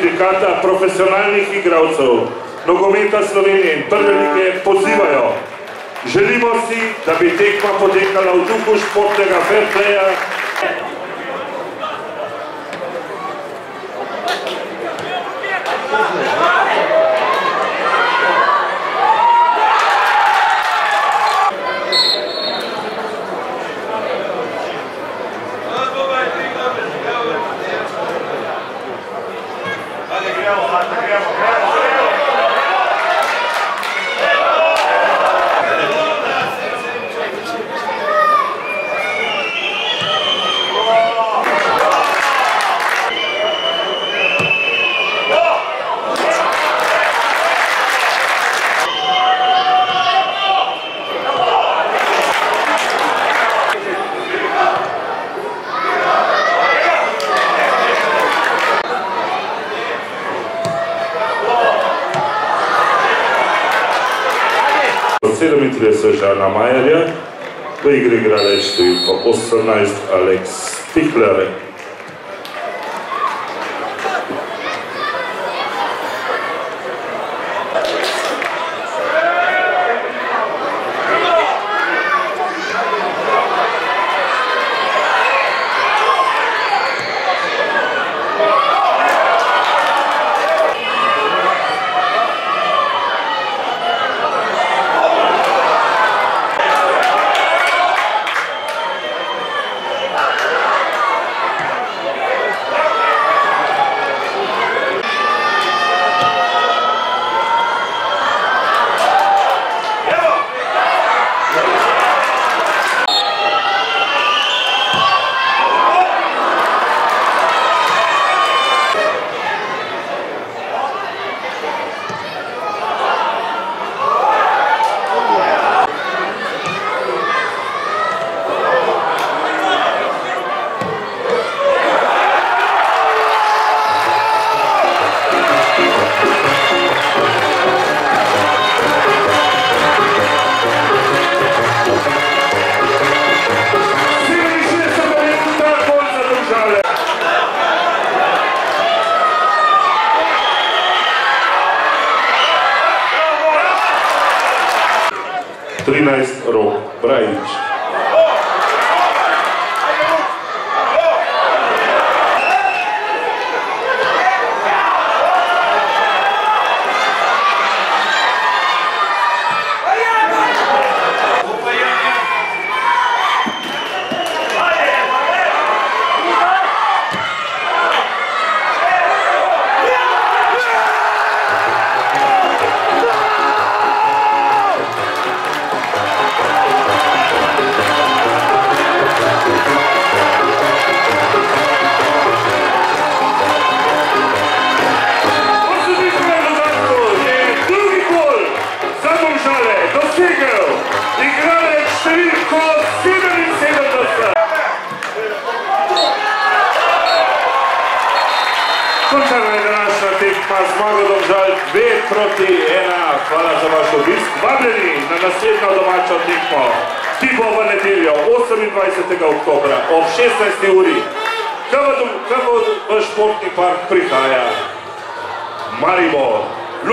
sindikata profesionalnih igralcev nogometa Slovenije in prve lige pozivajo. Želimo si, da bi tekma potekala v duhu športnega fair playa. Od 37 Žana Majerja, v igri igralec številka 18 Aleks Pihler. Rok Brajič. Končana je današnja tekma, zmago Domžal 2-1. Hvala za vaš obisk. Vabljeni na naslednjo domačo tekmo, ki bo v nedeljo 28. oktobra ob 16. uri, ko v športni park prihaja Maribor.